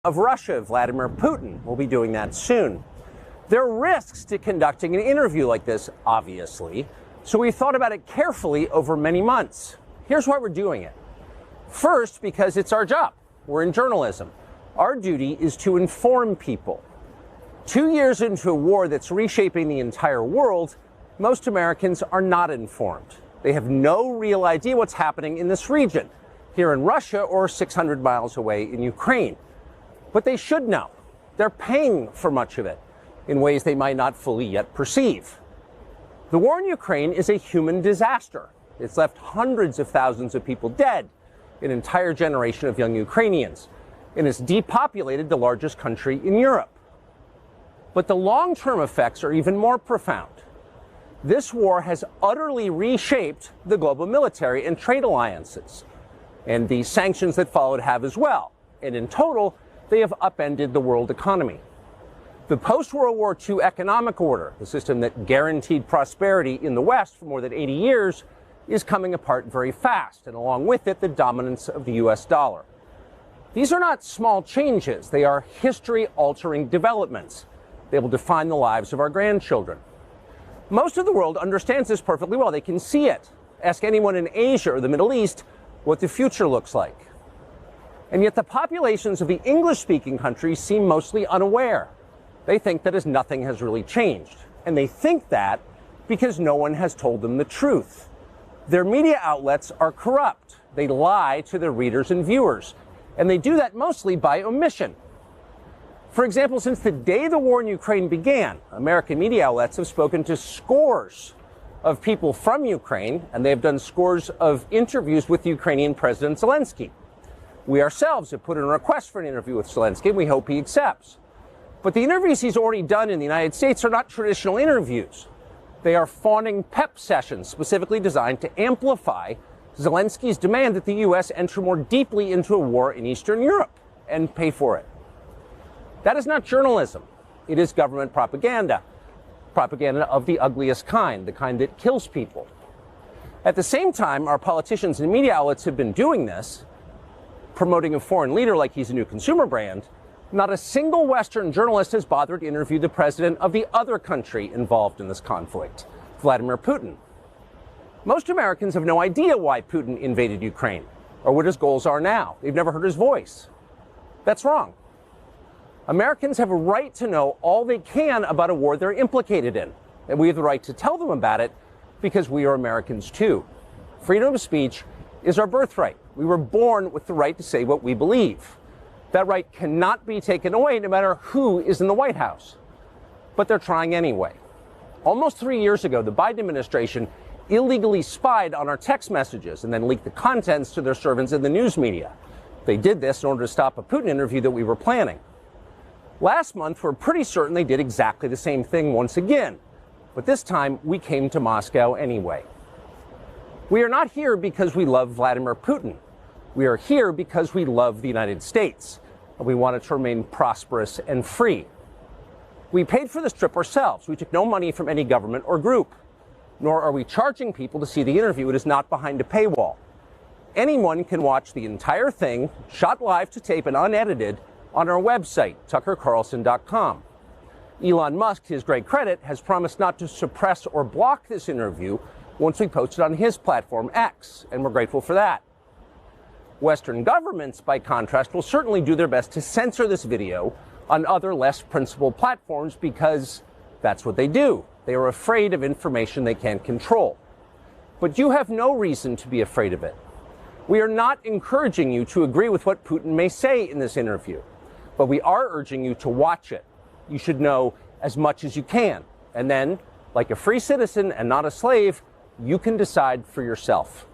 of Russia, Vladimir Putin, will be doing that soon. There are risks to conducting an interview like this, obviously, so we thought about it carefully over many months. Here's why we're doing it. First, because it's our job. We're in journalism. Our duty is to inform people. 2 years into a war that's reshaping the entire world, most Americans are not informed. They have no real idea what's happening in this region, here in Russia or 600 miles away in Ukraine. But they should know. They're paying for much of it in ways they might not fully yet perceive. The war in Ukraine is a human disaster. It's left hundreds of thousands of people dead, an entire generation of young Ukrainians, and it's depopulated the largest country in Europe. But the long-term effects are even more profound. This war has utterly reshaped the global military and trade alliances, and the sanctions that followed have as well. And in total, they have upended the world economy. The post-World War II economic order, the system that guaranteed prosperity in the West for more than 80 years, is coming apart very fast, and along with it, the dominance of the US dollar. These are not small changes. They are history-altering developments. They will define the lives of our grandchildren. Most of the world understands this perfectly well. They can see it. Ask anyone in Asia or the Middle East what the future looks like. And yet the populations of the English-speaking countries seem mostly unaware. They think that as nothing has really changed. And they think that because no one has told them the truth. Their media outlets are corrupt. They lie to their readers and viewers. And they do that mostly by omission. For example, since the day the war in Ukraine began, American media outlets have spoken to scores of people from Ukraine, and they have done scores of interviews with Ukrainian President Zelensky. We ourselves have put in a request for an interview with Zelensky, and we hope he accepts. But the interviews he's already done in the United States are not traditional interviews. They are fawning pep sessions specifically designed to amplify Zelensky's demand that the U.S. enter more deeply into a war in Eastern Europe and pay for it. That is not journalism. It is government propaganda. Propaganda of the ugliest kind, the kind that kills people. At the same time, our politicians and media outlets have been doing this, promoting a foreign leader like he's a new consumer brand. Not a single Western journalist has bothered to interview the president of the other country involved in this conflict, Vladimir Putin. Most Americans have no idea why Putin invaded Ukraine or what his goals are now. They've never heard his voice. That's wrong. Americans have a right to know all they can about a war they're implicated in, and we have the right to tell them about it because we are Americans too. Freedom of speech is our birthright. We were born with the right to say what we believe. That right cannot be taken away no matter who is in the White House. But they're trying anyway. Almost 3 years ago, the Biden administration illegally spied on our text messages and then leaked the contents to their servants in the news media. They did this in order to stop a Putin interview that we were planning. Last month, we're pretty certain they did exactly the same thing once again. But this time, we came to Moscow anyway. We are not here because we love Vladimir Putin. We are here because we love the United States, and we want it to remain prosperous and free. We paid for this trip ourselves. We took no money from any government or group, nor are we charging people to see the interview. It is not behind a paywall. Anyone can watch the entire thing, shot live to tape and unedited, on our website, tuckercarlson.com. Elon Musk, to his great credit, has promised not to suppress or block this interview once we post it on his platform, X, and we're grateful for that. Western governments, by contrast, will certainly do their best to censor this video on other less principled platforms because that's what they do. They are afraid of information they can't control. But you have no reason to be afraid of it. We are not encouraging you to agree with what Putin may say in this interview, but we are urging you to watch it. You should know as much as you can. And then, like a free citizen and not a slave, you can decide for yourself.